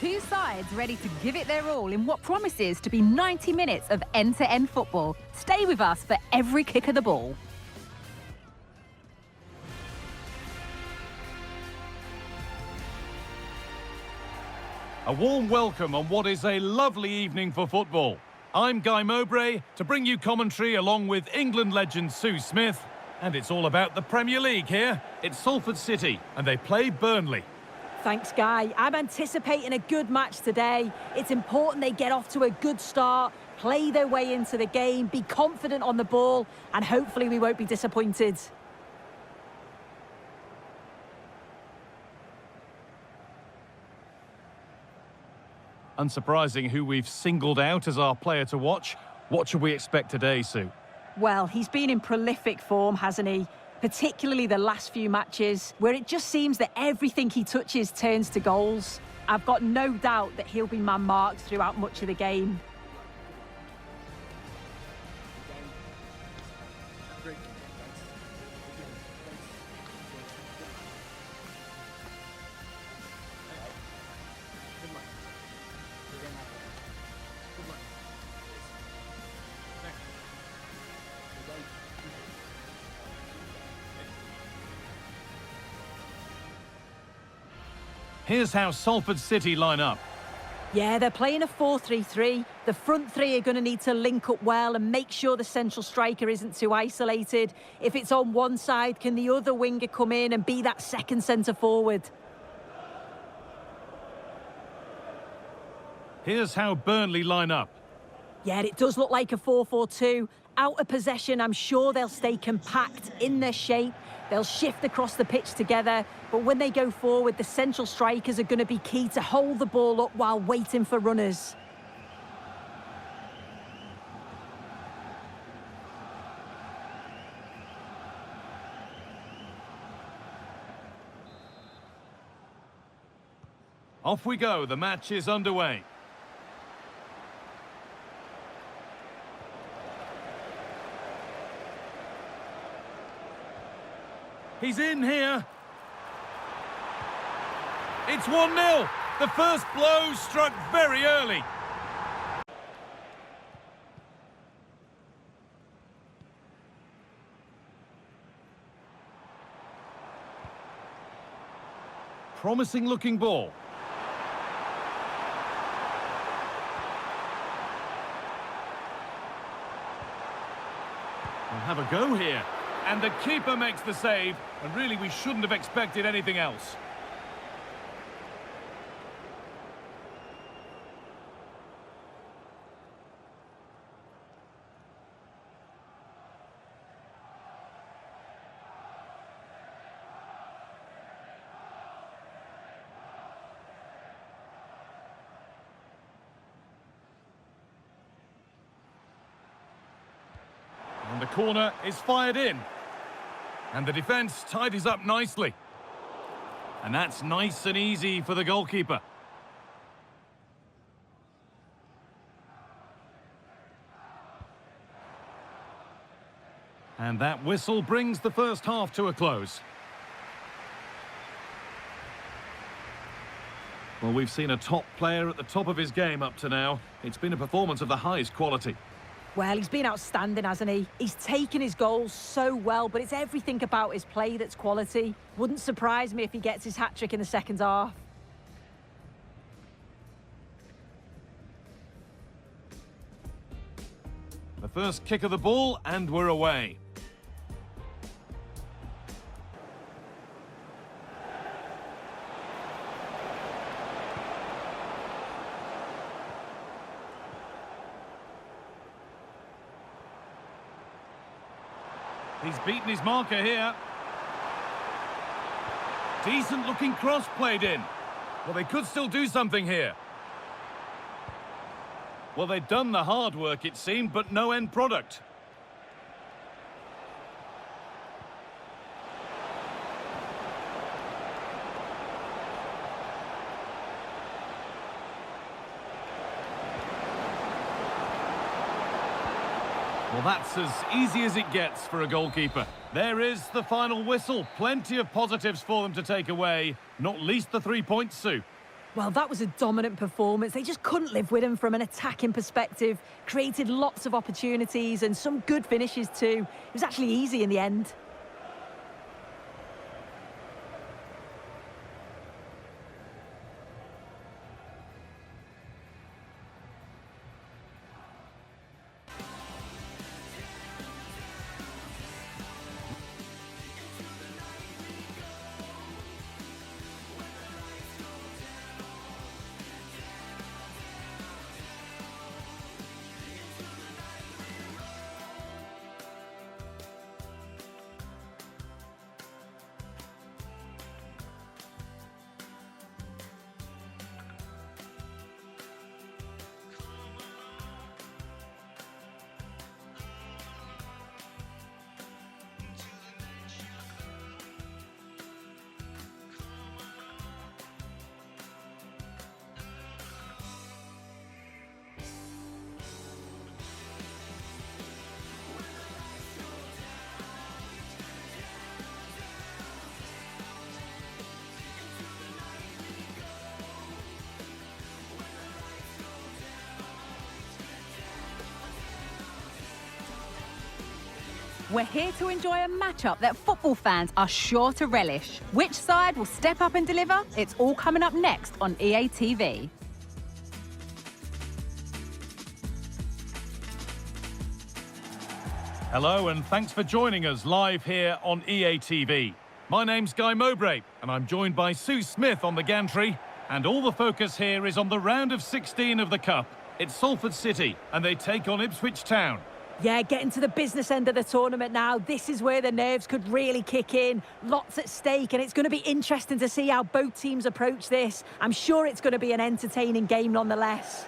Two sides ready to give it their all in what promises to be 90 minutes of end-to-end football. Stay with us for every kick of the ball. A warm welcome on what is a lovely evening for football. I'm Guy Mowbray to bring you commentary along with England legend Sue Smith. And it's all about the Premier League here. It's Salford City and they play Burnley. Thanks, Guy. I'm anticipating a good match today. It's important they get off to a good start, play their way into the game, be confident on the ball, and hopefully we won't be disappointed. Unsurprising who we've singled out as our player to watch. What should we expect today, Sue? Well, he's been in prolific form, hasn't he? Particularly the last few matches, where it just seems that everything he touches turns to goals. I've got no doubt that he'll be man-marked throughout much of the game. Here's how Salford City line up. Yeah, they're playing a 4-3-3. The front three are going to need to link up well and make sure the central striker isn't too isolated. If it's on one side, can the other winger come in and be that second centre-forward? Here's how Burnley line up. Yeah, it does look like a 4-4-2. Out of possession, I'm sure they'll stay compact in their shape. They'll shift across the pitch together, but when they go forward, the central strikers are going to be key to hold the ball up while waiting for runners. Off we go, the match is underway. He's in here. It's 1-0. The first blow struck very early. Promising looking ball. We'll have a go here. And the keeper makes the save, and really we shouldn't have expected anything else. And the corner is fired in. And the defence tidies up nicely. And that's nice and easy for the goalkeeper. And that whistle brings the first half to a close. Well, we've seen a top player at the top of his game up to now. It's been a performance of the highest quality. Well, he's been outstanding, hasn't he? He's taken his goals so well, but it's everything about his play that's quality. Wouldn't surprise me if he gets his hat-trick in the second half. The first kick of the ball, and we're away. He's beaten his marker here. Decent looking cross played in. Well, they could still do something here. Well, they'd done the hard work, it seemed, but no end product. Well, that's as easy as it gets for a goalkeeper. There is the final whistle. Plenty of positives for them to take away, not least the 3 points, Sue. Well, that was a dominant performance. They just couldn't live with him from an attacking perspective. Created lots of opportunities and some good finishes too. It was actually easy in the end. We're here to enjoy a matchup that football fans are sure to relish. Which side will step up and deliver? It's all coming up next on EA TV. Hello and thanks for joining us live here on EA TV. My name's Guy Mowbray and I'm joined by Sue Smith on the gantry. And all the focus here is on the round of 16 of the Cup. It's Salford City and they take on Ipswich Town. Yeah, getting to the business end of the tournament now. This is where the nerves could really kick in. Lots at stake, and it's going to be interesting to see how both teams approach this. I'm sure it's going to be an entertaining game nonetheless.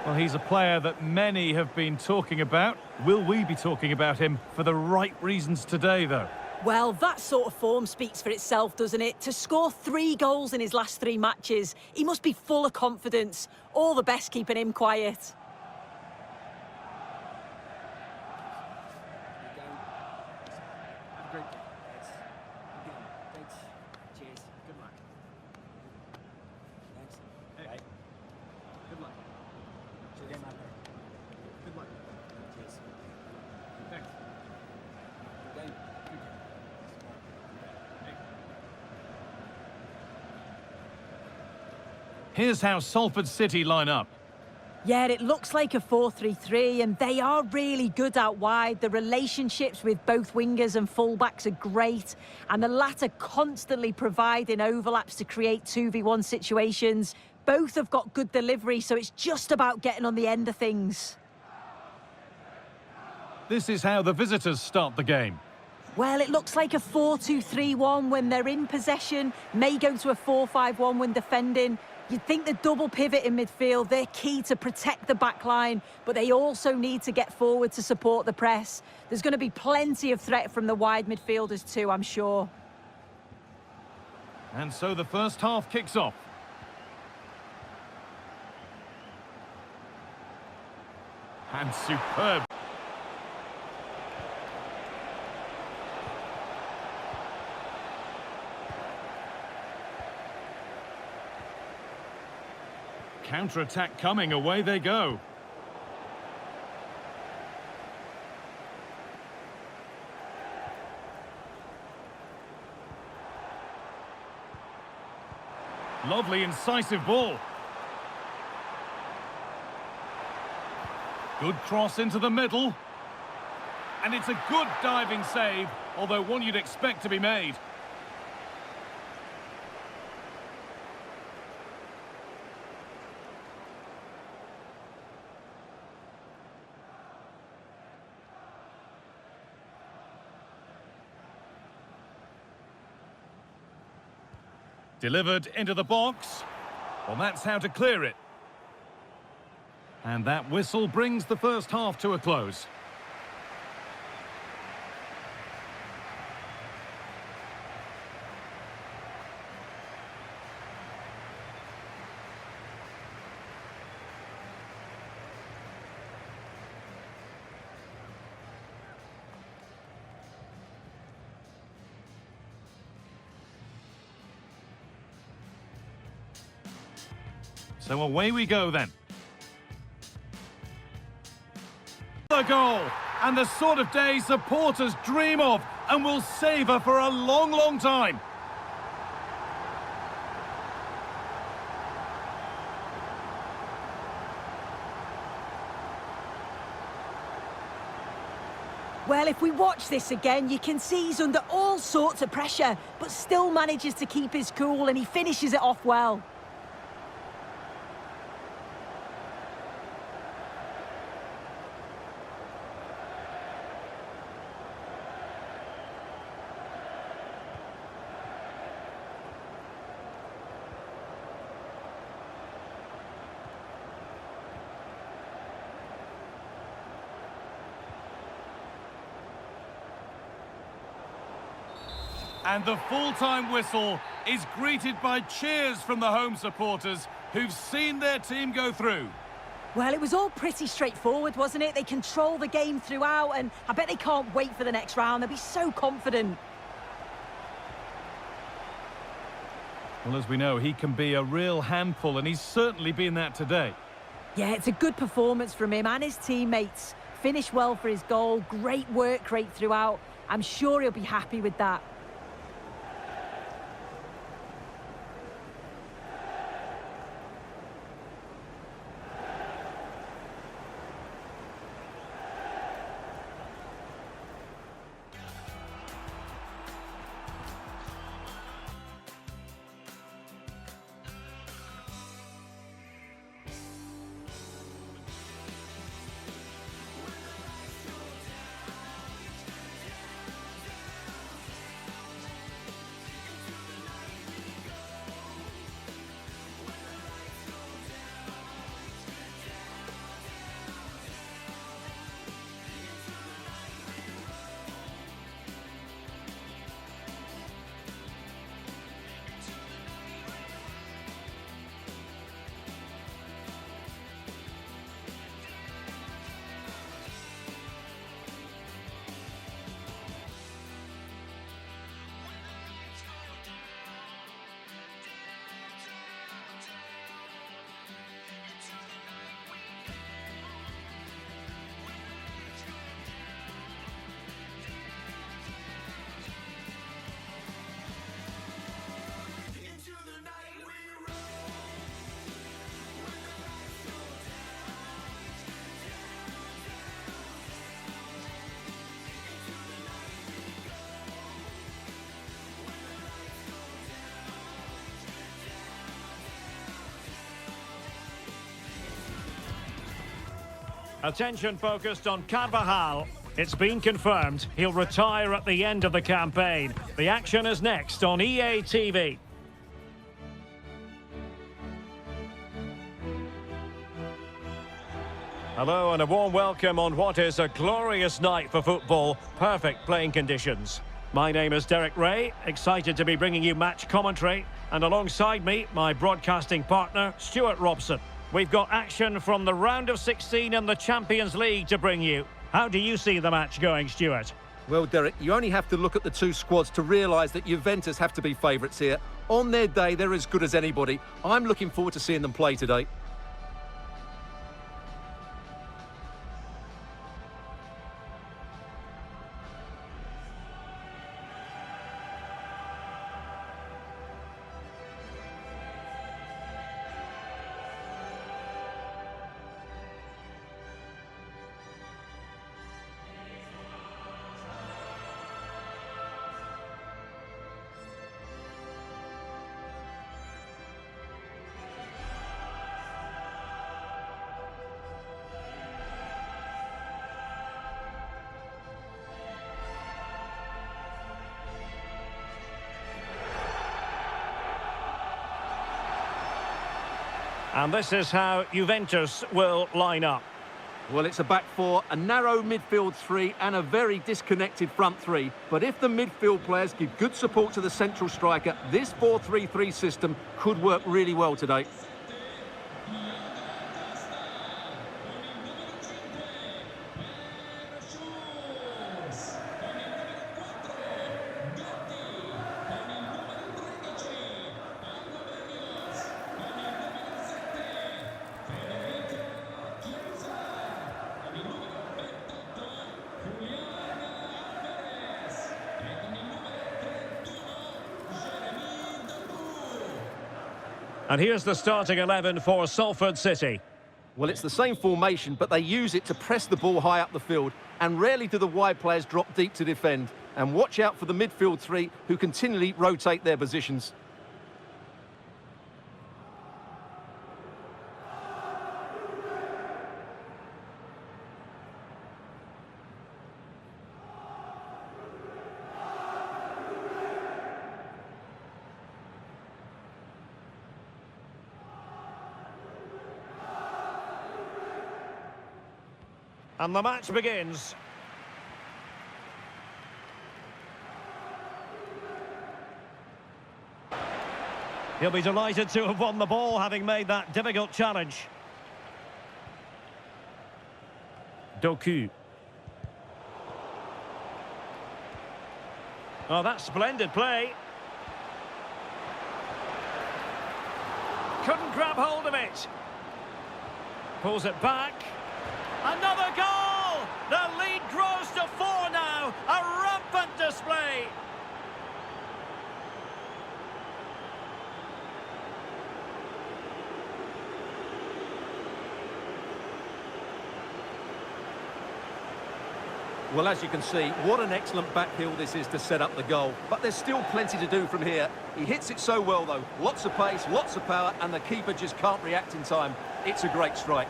Well, he's a player that many have been talking about. Will we be talking about him for the right reasons today, though? Well, that sort of form speaks for itself, doesn't it? To score 3 goals in his last 3 matches, he must be full of confidence. All the best keeping him quiet. Here's how Salford City line up. Yeah, it looks like a 4-3-3, and they are really good out wide. The relationships with both wingers and fullbacks are great, and the latter constantly providing overlaps to create 2v1 situations. Both have got good delivery, so it's just about getting on the end of things. This is how the visitors start the game. Well, it looks like a 4-2-3-1 when they're in possession, may go to a 4-5-1 when defending. You'd think the double pivot in midfield, they're key to protect the back line, but they also need to get forward to support the press. There's going to be plenty of threat from the wide midfielders too, I'm sure. And so the first half kicks off. And superb. Counter-attack coming, away they go. Lovely, incisive ball. Good cross into the middle. And it's a good diving save, although one you'd expect to be made. Delivered into the box. Well, that's how to clear it. And that whistle brings the first half to a close. So away we go then. The goal, and the sort of day supporters dream of and will savour for a long, long time. Well, if we watch this again, you can see he's under all sorts of pressure, but still manages to keep his cool and he finishes it off well. And the full-time whistle is greeted by cheers from the home supporters who've seen their team go through. Well, it was all pretty straightforward, wasn't it? They control the game throughout, and I bet they can't wait for the next round. They'll be so confident. Well, as we know, he can be a real handful, and he's certainly been that today. Yeah, it's a good performance from him and his teammates. Finished well for his goal, great work rate throughout. I'm sure he'll be happy with that. Attention focused on Carvajal. It's been confirmed he'll retire at the end of the campaign. The action is next on EA TV. Hello and a warm welcome on what is a glorious night for football. Perfect playing conditions. My name is Derek Ray, excited to be bringing you match commentary. And alongside me, my broadcasting partner, Stuart Robson. We've got action from the round of 16 in the Champions League to bring you. How do you see the match going, Stuart? Well, Derek, you only have to look at the two squads to realise that Juventus have to be favourites here. On their day, they're as good as anybody. I'm looking forward to seeing them play today. And this is how Juventus will line up. Well, it's a back four, a narrow midfield three and a very disconnected front three. But if the midfield players give good support to the central striker, this 4-3-3 system could work really well today. And here's the starting 11 for Salford City. Well, it's the same formation, but they use it to press the ball high up the field, and rarely do the wide players drop deep to defend. And watch out for the midfield three, who continually rotate their positions. And the match begins. He'll be delighted to have won the ball, having made that difficult challenge. Doku. Oh, that's splendid play. Couldn't grab hold of it. Pulls it back. Another goal! The lead grows to 4 now. A rampant display. Well, as you can see, what an excellent backheel this is to set up the goal. But there's still plenty to do from here. He hits it so well, though. Lots of pace, lots of power, and the keeper just can't react in time. It's a great strike.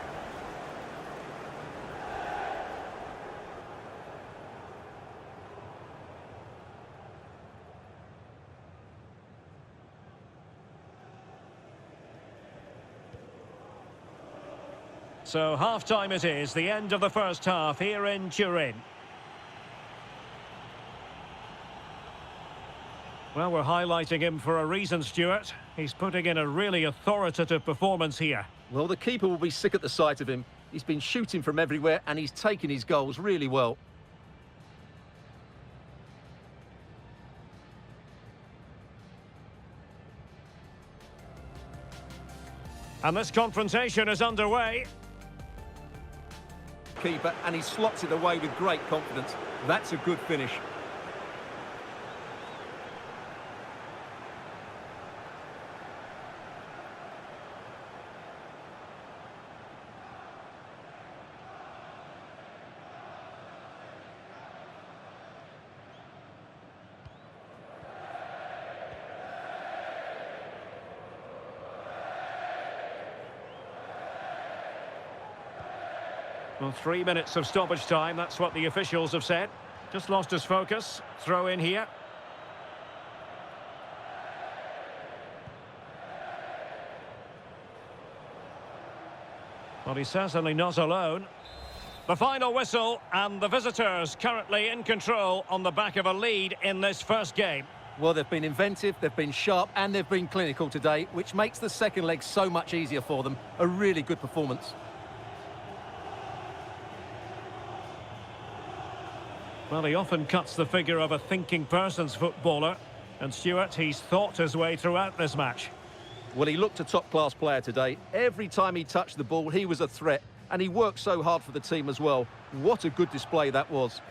So half-time it is, the end of the first half here in Turin. Well, we're highlighting him for a reason, Stuart. He's putting in a really authoritative performance here. Well, the keeper will be sick at the sight of him. He's been shooting from everywhere and he's taken his goals really well. And this confrontation is underway. Keeper, and he slots it away with great confidence. That's a good finish. Well, 3 minutes of stoppage time, that's what the officials have said. Just lost his focus. Throw in here. Well, he's certainly not alone. The final whistle, and the visitors currently in control on the back of a lead in this first game. Well, they've been inventive, they've been sharp, and they've been clinical today, which makes the second leg so much easier for them. A really good performance. Well, he often cuts the figure of a thinking person's footballer. And Stuart, he's thought his way throughout this match. Well, he looked a top-class player today. Every time he touched the ball, he was a threat. And he worked so hard for the team as well. What a good display that was.